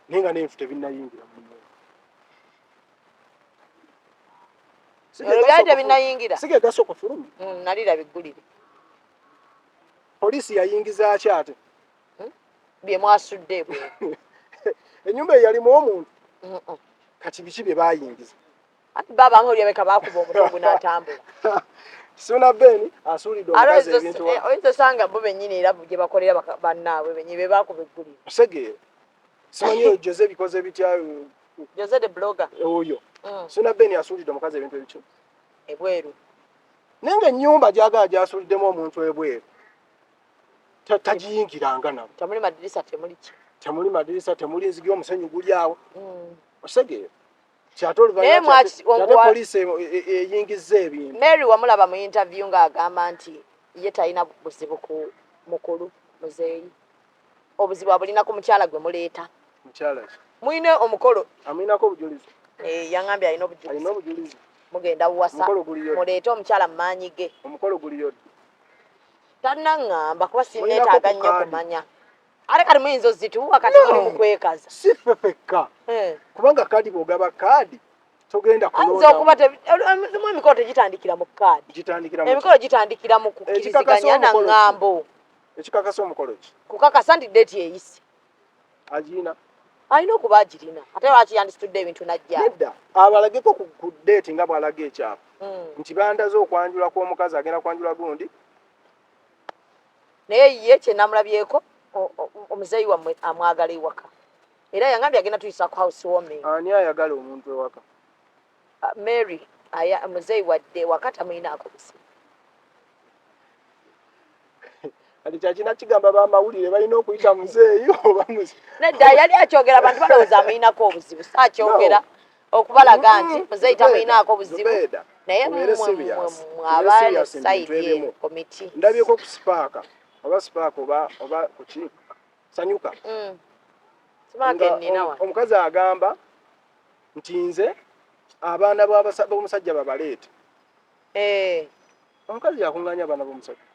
naye nga n'ebintu tebinnayingira mu nnyumba byali tebinnayingira sige gasooka okufuluma nalira biggulire poliisi yayingiza ki ate bye mwasudde ebweru ennyumba eyalimu omuntu kati biki bye bayingiza ati baba amawulire beka bakuba omutongo n'atambula Ssuuna Ben asuulidde omukazi ebintu oyinza osanga bo bennyini era gye bakolera bannaabwe bennyini be bakuba eggulire osegeera simanyi oyo Jose bikoze bitya Jose the blogger oyo Ssuuna Ben asuulidde omukazi ebintu ebiki ebweru naye nga ennyumba gyagala gyasuuliddemu omuntu ebweru tagiyingiranga nabo temuli madirisa temuli madirisa temuli nzigi omusenyu guli awo osegeera kyate poliisi eyingiza ebintu Mary wamulaba mu interview ng'agamba nti ye talina buzibu ku mukulu muzeeyi obuzibu abulina ku mukyala gwe muleeta mukyala ki muyine omukolo amuyinako obujulizi yangambye alina obujulizi mugenda buwasa muleete omukyala mu maanyi ge omukolo guliyo tannaŋŋamba kuba sinneetaaga nnyo kumanya ate kati muyinza ozituwa kati muli mu kwekaza si ffe fekka kubanga kaadi bw'ogaba kaadi togenda kulonda okuba emikolo tegitandikira mu kaadi emikolo gitandikira mu kukkiriziganya na ŋŋambo ekikakasa omukolo ki kukakasa nti deeti eyise agirina alina okuba agirina ate lwaki yandisitudde ebintu najja nedda abalageko ku deeti nga bw'alaga ekyapa nti bandaze okwanjula kw'omukazi agenda kwanjula gundi naye ye kye namulabyeko omuzeeyi wammwe amwagala ewaka era yangambye agenda tuyisa ku house warming ani ayagala omuntu ewaka Mary muzeeyi wadde ewaka tamuyinaako buzibu kati kyakina kigamba bamawulire balina okuyita muzeeyi oba nedda yali akyogera abantu balowooza amuyinako obuzibu saakyogera okubalaga nti muzeeyi tamuyinaako obuzibu naye mwabaana sayidi eno komiti ndabyeko ku sipaaka oba sipaaka oba kuki sanyuka omukazi agamba nti nze abaana b'omusajja babaleete omukazi yakuŋŋaanya abaana b'omusajja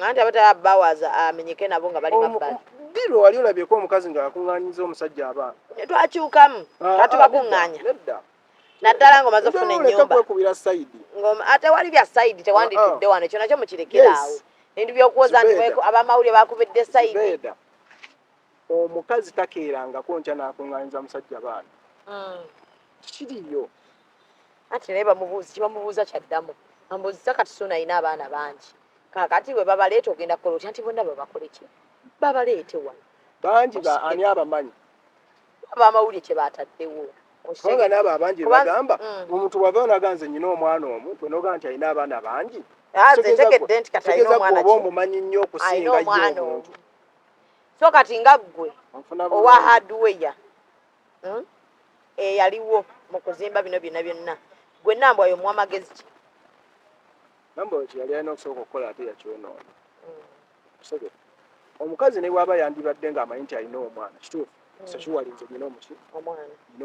anti abataba bawaza amenyeke nabo nga bali mabbali biro wali olabyeko omukazi ng'akuŋŋaanyiza omusajja abaana twakyukamu katubakuŋŋaanya naddala ng'omaze okufuna ennyumba kwekubira sayidi ate wali bya sayidi tewanditudde wano ekyo nakyo mukirekera awo ebintu by'okuwoza nti abamawulire bakubidde sayidi omukazi takeerangako nkya n'akuŋŋaanyiza musajja baana kikiriyo anti naye kibamubuuza kyaddamu ambuuziza kati Ssuuna alina abaana bangi kakati bwe babaleeta ogenda kukola otya nti bonna babakole ki babaleete wano bangi ani abamanyi abamawulire kye baataddewo kubanga n'abo abangi bagamba omuntu bw'ava onaganze nnyina omwana omu gwe n'ogamba nti alina abaana bangi ntegedde nti kati alina omwana oba omumanyi nnyo okusinga ye omuntu so kati nga ggwe owa hardware eyaliwo mu kuzimba bino byonna byonna gwe Nambwa omuwa magezi ki Nambwa kye yali alina okusooka okukola ate yakyonoona omukazi ne bw'aba yandibadde ng'amanyi nti alina omwana kituufu sekiwalinze nina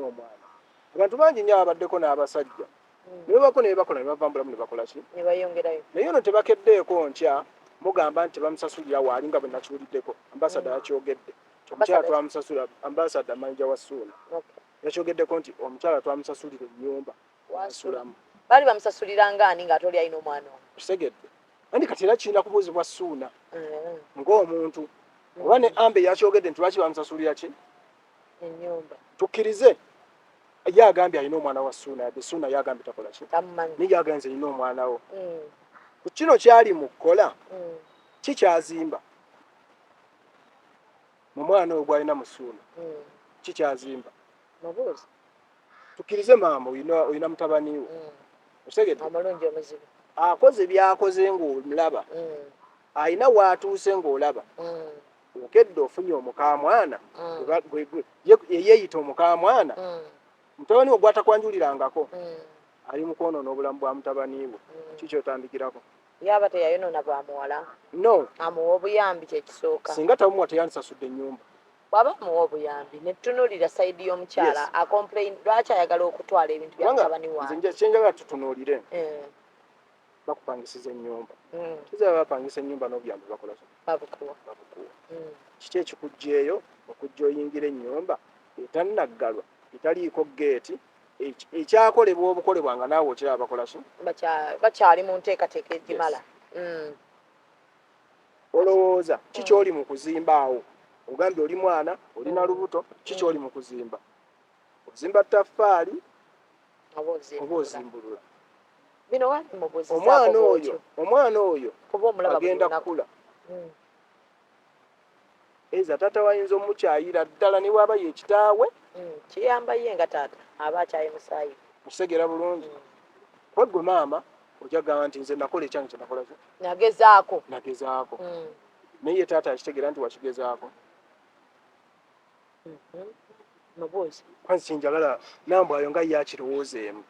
omwana abantu bangi nnyo ababaddeko n'abasajja ne babako ne bebakola ne bavambulamu ne bakola ki ne bayongerayo naye ono tebakeddeeko nkya mugamba nti tebamusasulira waali nga bwe nakiwuliddeko ambasada yakyogedde omukyala twamusasula ambasada manja wa Ssuuna yakyogeddeko nti omukyala twamusasulira ennyumba wasulamu baali bamusasuliranga ani ng'ate oli alina omwana ono kisegedde andi kati era kirina kubuuzibwa Ssuuna ng'omuntu oba ne ambe yakyogedde nti lwaki bamusasulira ki ennyumba tukkirize ye agambye alina omwana wa Ssuuna yadde Ssuuna ye agambye takola ki niye agenze alina omwana wo ku kino kyali mu kkola kikyazimba mu mwana ogwo alina mu Ssuuna kikyazimba tukkirize maama olina mutabaniwo Osegedde omulungi omuzibu akoze byakoze ng'omulaba ayina waatuuse ng'olaba okedde ofunye omukaamwana yeeyita omukaamwana mutabani we gw'atakwanjulirangako ali mu kwonoona obulamu bwa mutabani bwe kikyotandikirako yaba teyayonoona bwa muwala no amuwa obuyambi kyekisooka singa tamuwa teyandisasudde ennyumba bw'aba amuwa obuyambi ne tutunuulira sayidi y'omukyala acomplain lwaki ayagala okutwala ebintu bya mutabani wange kyenjagala tutunuulire bakupangisiza ennyumba kizaba bapangisa ennyumba n'obuyambi bakola babukuwa kiki ekikugjeeyo okujja oyingira ennyumba etannaggalwa etaliiko geeti ekyakolebwa obukolebwanga naawe okiraba bakola ki bakyali mu nteekateeka egimala olowooza kikyoli mu kuzimba awo ogambye oli mwana olina lubuto kikyoli mu kuzimba ozimba ttaffaali oba ozimbulula bino wali mubuuzizaako omwana oyo agenda kukula eza taata wayinza omukyayira ddala ne bw'aba ye kitaawe kiyamba ye nga taata aba akyaye musaayi okitegeera bulungi kwegwe maama ojja kugamba nti nze nakola ekyange kye nakola nagezaako naye ye taata akitegeera nti wakigezaako mubuuzi kwanzi kinjagala nambwayo nga yakirowoozeemu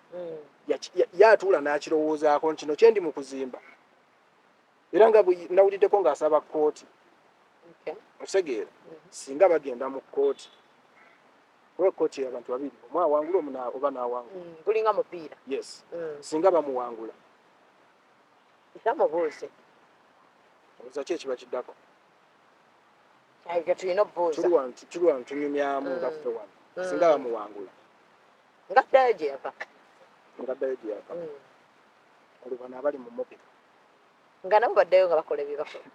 yatuula n'akirowoozaako nti kino kyendi mu kuzimba era nga nawuliddeko ng'asaba kkooti okitegeera singa bagenda mu kkooti kuba kkooti y'abantu babiri omu awangula oba n'awangula gulinga mupiira yes singa bamuwangula era mubuuze obuuza ki ekiba kiddako tulina obuuza tuli wano tunyumyamu nga ffe wano singa bamuwangula nga ddayo gye yava olwo bano abali mu mmotoka nga nabo baddayo nga bakola bye bakola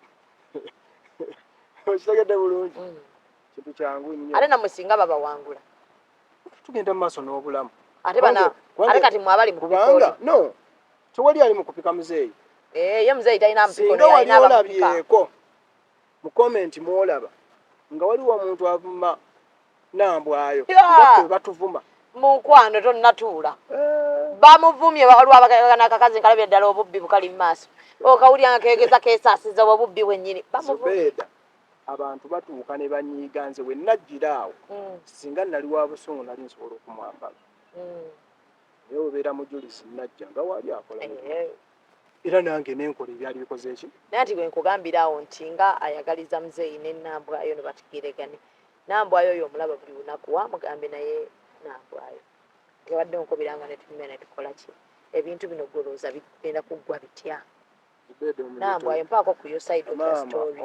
okitegedde bulungi kintu kyangu nnyo ate nammwe singa babawangula tugenda mu maaso n'obulamu ate kati mwe abali mu kubanga no tewali ali mu kupika muzeeyi ye muzeeyi talina mpiko singa wali olabyeko mu komenti mwolaba nga waliwo omuntu avuma nambwayo nga batuvuma mu nkwano tonnatuula bamuvumye olwabagana akakazi nkalabye ddala obubbi bukali mu maaso okawulya nga keegeza keesaasiza obubbi bwennyini Zubeeda abantu batuuka ne banyiiga nze we najjira awo singa nali wa busungu nali nsobola okumwambala naye obeera mujulizi najja nga waali akola era nange nenkola ebyali bikoze eki naye nti bwe nkugambira awo nti nga ayagaliza muzeeyi ne Nambwayo ne batukiregane Nambwayo oyo omulaba buli lunaku wamugambe naye Nambwayo ngabadde nkobiranga ne tumenya ne tukola ki ebintu bino golooza bigenda kuggwa bitya Nambwayo mpaako ku yo side of the story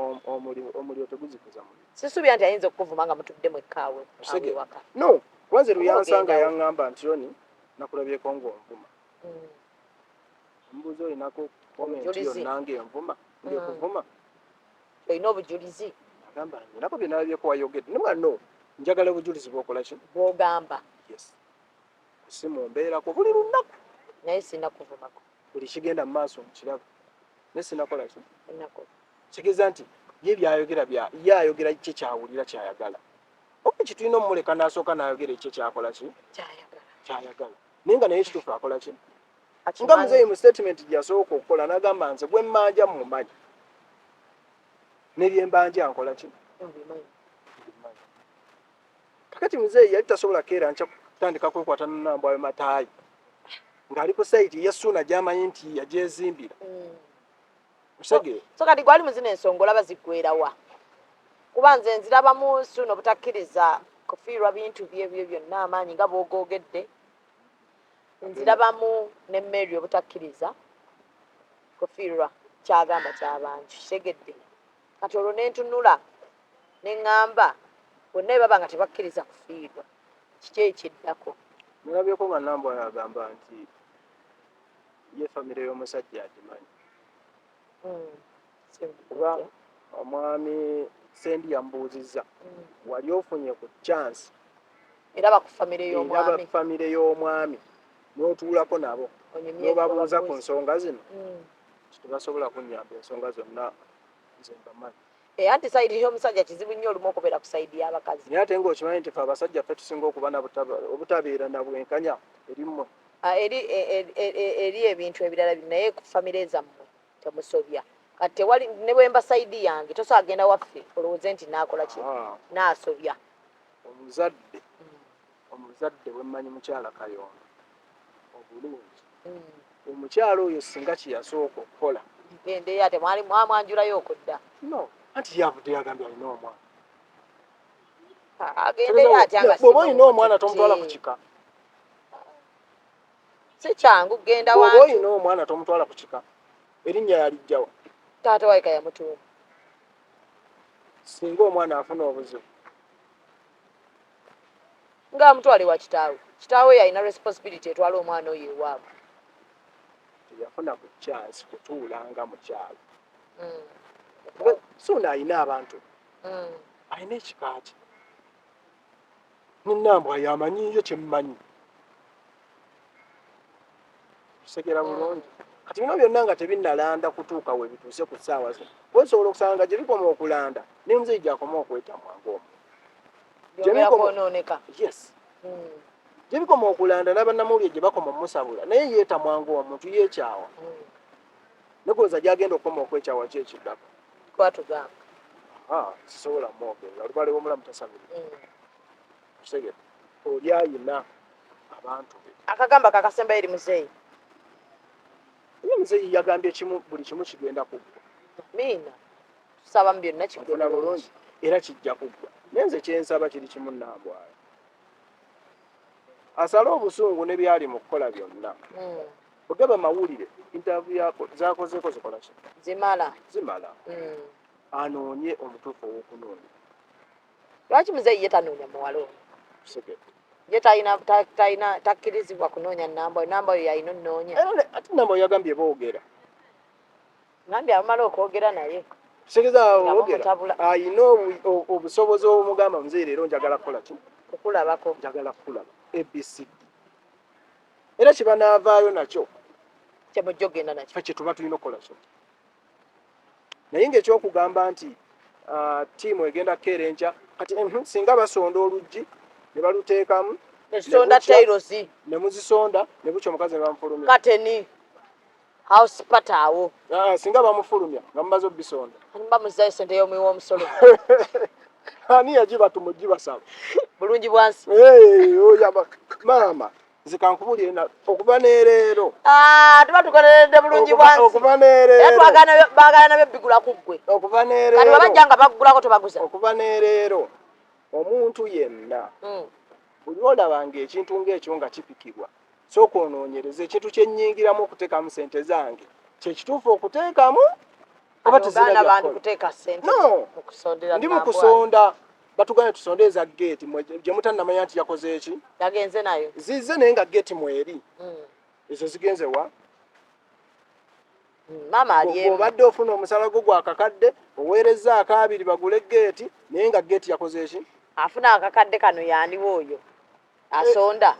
omuliro teguzikuza muliro sisuubira nti ayinza okuvuma nga mutudde mwekaawe waka no wanze luyansanga yaŋŋamba nti yoni nakulabyeko ng'onvuma omubuuzi olinako komenti yonnange envuma ndi okuvuma olina obujulizi agamba nako bye nalabyeko wayogedde nebwa no njagala obujulizi bw'okola ki bw'ogamba si mu mbeerako buli lunaku naye sinakuvumako buli kigenda mu maaso nkiraba naye sinakola ki kigeza nti ye byayogera ye ayogera kye kyawulira kyayagala oba kitulina omumuleka n'asooka n'ayogera ekye kyakola ki kyayagala naye nga naye kituufu akola ki nga muzeeyi mu statement gyasooka okukola n'agamba nze bwe mmanja mmumanyi ne bye mbanja nkola ki kakati muzeeyi yali tasobola keera nkya kutandika kwekwata na Nambwayo mataayi ng'ali ku sayiti ye Ssuuna gy'amanyi nti yagyezimbira so kati gwali muzina ensonga olaba ziggwerawa kuba nze nzirabamu Ssuuna obutakkiriza kufiirwa bintu byebyo byonna amaanyi nga bw'ogoogedde nzirabamu ne Mary obutakkiriza kufiirwa kyagamba ky'abantu kitegedde kati olwo ne ntunula ne ŋŋamba bonna baba nga tebakkiriza kufiirwa kiki ekiddako nalabyeko nga Nambwayo agamba nti ye famire y'omusajja agimanyi kuba omwami Sendi yamubuuzizza wali ofunye ku chance era bakufamire y'omwami n'otuulako nabo n'obabuuza ku nsonga zino tebasobola kunnyamba ensonga zonna nze mbamanyi anti sayidi y'omusajja kizibu nnyo olumu okubeera ku sayidi y'abakazi naye ate ng'okimanyi nti fe abasajja ffe tusinga okuba obutabeera na bwenkanya erimmwe eri ebintu ebirala naye ku famire zammwe temusobya kati tewali ne bwemba sayidi yange tosobola agenda waffe olowooze nti naakola ki naasobya omuzadde bwemmanyi mukyala Kayondo obulungi omukyala oyo singa kyeyasooka okukola gendeyo ate mwamwanjulayo okudda no anti yavudde yagambye alina omwana agendeyo atya bw'oba olina omwana tomutwala ku kika si kyangu genda bw'oba wantu olina omwana tomutwala ku kika erinnya yalijjawa taata waika yamutuuma singa omwana afuna obuzibu ng'amutwale wa kitaawe yalina responsibility etwala omwana oyo ewaabwe teyafuna ku chance kutuulanga mu kyalo suuna alina abantu alina ekika kye ninnambwa yamanyiyo kyemmanyi kisekera bulungi kati bino byonna nga tebinnalanda kutuuka we bituuse ku ssaawa zino osobola okusanga gye bikoma okulanda n'emuzei gyakoma okwetamwa byoneka yes gye bikoma okulanda n'abannamawulire gye bakoma omusabula naye yeetamwa ng'omuntu yeekyawa nekoza gyagenda okukoma okwekyawa ki ekiddako kwatugamba sisobola mwogera olubale w'omulamu tasabire kisegera oli ayina abantu be akagamba kakasemba eri muzeeyi ye muzeeyi yagambye kimu buli kimu kigenda kuggwa miina tusaba mu byonna kigenda bulungi era kijja kuggwa naye nze kyensaba kiri kimu nnambwayo asale obusungu ne byali mu kukola byonna bwegaba mawulire interview yako zakozeeko zikola ki zimala anoonye omutuufu ow'okunoonya lwaki muzeeyi ye tanoonya muwala ono ye takkirizibwa kunoonya namba oyo yalina onnoonya ate namba oyo yagambye boogera nambye amala okwogera naye kitegeza oogera ayina obusobozi obumugamba muzeeyi leero njagala kukola ki kukulabako njagala kukulaba abcd era kibanaavaayo nakyo kyemujja ogenda nakyo fe kyetuba tulina okukola kyo naye ng'ekyokugamba nti ttiimu egenda kukeerenja kati singa basonda oluggi ne baluteekamu nesonda tairosi ne muzisonda ne bukya omukazi ne bamufulumya kateni house pataawo singa bamufulumya nga mumaze obbisonda bamuzayo sente y'omuwi w'omusolo ani yagiba tumugibasaba bulungi bwansi maama zikankubulire okuva n'ereero tuba tukoleredde bulungi bwansi okuva n'ereero baagala nabyo bigula ku ggwe okuva n'ereero kati babajja nga bagulako tobaguza okuva n'ereero omuntu yenna buli olabanga ekintu ng'ekyo nga kipikibwa sooka onoonyereza ekintu kyennyingiramu okuteekamu sente zange kyekituufu okuteekamu oba tezina ndi mu kusonda batugane tusonde eza geeti gye mutannamanya nti yakoze eki yagenze nayo zizze naye nga geeti mweri ezo zigenze wa maama aliemu obadde ofuna omusala gwo gwakakadde oweereza akaabiri bagule geeti naye nga geeti yakoze eki afuna akakadde kano yandiwo oyo asonda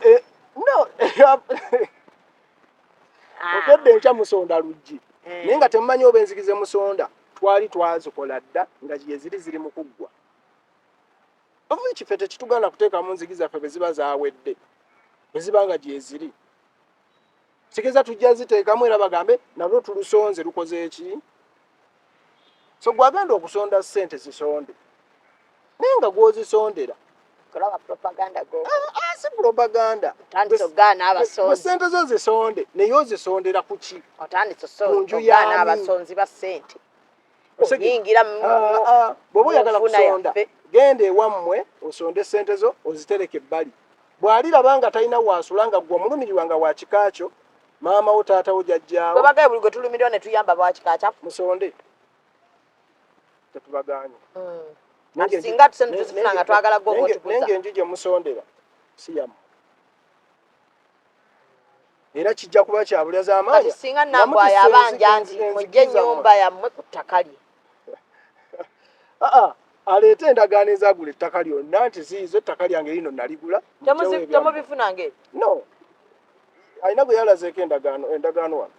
no okedde enkya musonda luggi naye nga temumanyi oba enzigize musonda twali twazikola dda nga yeziri ziri mu kuggwa oba ekife tekitugana kuteekamu nzigi zaffe bwe ziba zaawedde bwe ziba nga gyeziri kitegeeza tujja ziteekamu era bagambe nalwo tulusonze lukoze eki so gwagenda okusonda ssente zisonde naye nga gwozisondera kolaba propaganda go si propaganda otandise ogaana abasonzi ssente zo zisonde naye ozisondera ku ki otandise ogaana abasonzi ba ssente oyingira bw'oba oyagala kusonda genda ewammwe osonde ssente zo ozitereka ebbali bw'aliraba nga talina waasula nga gwe omulumirirwa nga wa kika kyo maama wo taata wo jjajjaawo bwe bagaye buli gwe tulumirwa ne tuyamba ba kika kyafu musonde tetubagaanye singa tusente tuzifuna nga twagala gwe otukuza naye ng'enju gye musondera si yammwe era kijja kuba kya bulyaza amaanyi kati singa nambwayo abanja nti mujje ennyumba yammwe ku ttaka lye aleete endagaano ezagula ettaka lyonna nti ziizo ettaka lyange lino naligula temubifuna ngeri no alina gwe yalazeeko endagaano wano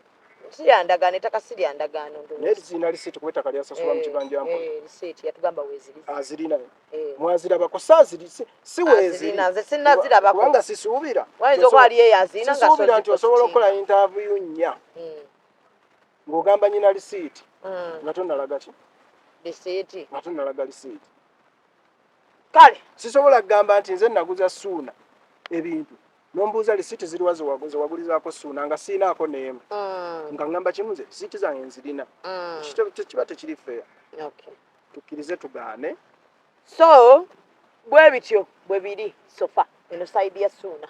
siyandagaano ettaka siryandagaano naye zirina lisiti kuba ettaka lyasasula mu kibanja mpola lisiti yatugamba weeziri azirina mwazirabako saaziri si weeziri nze sinnazirabako kubanga sisuubira wayinza okuba ali eyo azirina nga sisuubira nti osobola okukola interview nnya ng'ogamba nyina lisiiti nga tonnalaga ki lisiiti nga tonnalaga lisiiti kale sisobola kugamba nti nze naguza suuna ebintu nombuuza lisiiti ziriwa zewagulizaako suuna nga siinaako n'emu nga ngamba kimu nze lisiiti zange nzirina kiba tekiri feeya tukkirize tugaane so bwe bityo bwe biri sofa eno sayidi ya suuna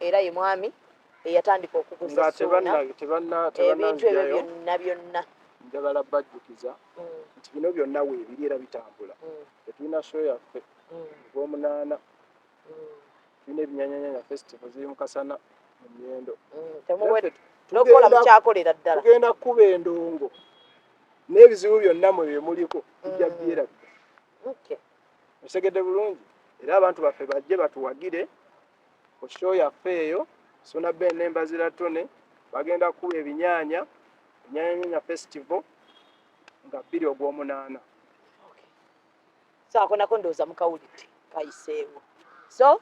era ye mwami eyatandika okuguza suuna ebintu ebyo byonna njagala bajjukiza nti bino byonna weebiri era bitambula tetulina show yaffe ogw'omunaana tulina ebinyanyanyanya festival ziri mu Kasana mu Myendo nokola mukyakolera ddala tugenda kukuba endongo n'ebizibu byonna mwe byemuliko bijja byerabika osegedde bulungi era abantu baffe bajje batuwagire ku show yaffe eyo Suna Ben n'Embazira Tone bagenda kukuba ebinyanyanya festival nga 2 ogw'omunaana saako nako ndowooza mukawulidde kayiseewo so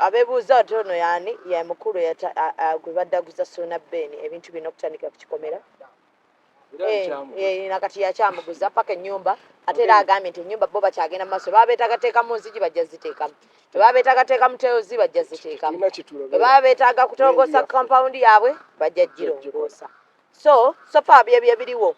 abeebuuza ati ono yaani ye mukulu gwe badde aguza Suna Ben ebintu bino okutandika ku kikomera nakati yakyamuguza paka ennyumba ate era agambye nti ennyumba bo bakyagenda mu maaso baba beetagateeka mu nzigi bajja ziteekamu baba beetagateeka mu teyozi bajja ziteekamu baba beetaaga kutongoosa compound yaabwe bajja girongoosa so far byebyo biriwo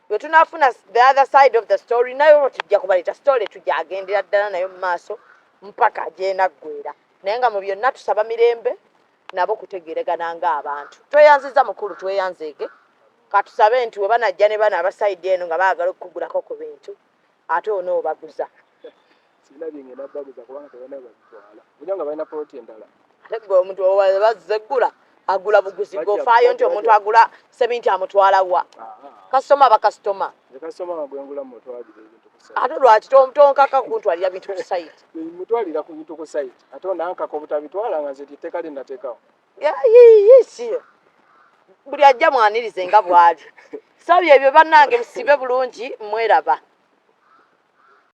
bwe tunaafuna the other side of the story nayo tujja kubaleeta story tujja agendera ddala nayo mu maaso mpaka ageenaggwera naye nga mu byonna tusaba mirembe nabo kutegeregana ng'abantu tweyanziza mukulu tweyanzeege katusabe nti we banajja ne bana abasayidi eno nga baagala okugulako ku bintu ate onoobaguza sina byengenda baguza kubanga tebana babitwala ujja nga balina poloti endala ate gwe omuntu bazze ggula agula buguzi gofaayo nti omuntu agula seminti amutwala wa kasitoma bakasitoma kasitoma nga gwengula mutwalira ebintu ku sayiti ate lwaki tonkaka kuntwalira bintu ku sayiti mutwalira ku bintu ku sayiti ate onankaka obutabitwala nga nze titeeka linnateekawo yisi buli ajja mwanirize nga bw'ali so byebyo bannange musibe bulungi mweraba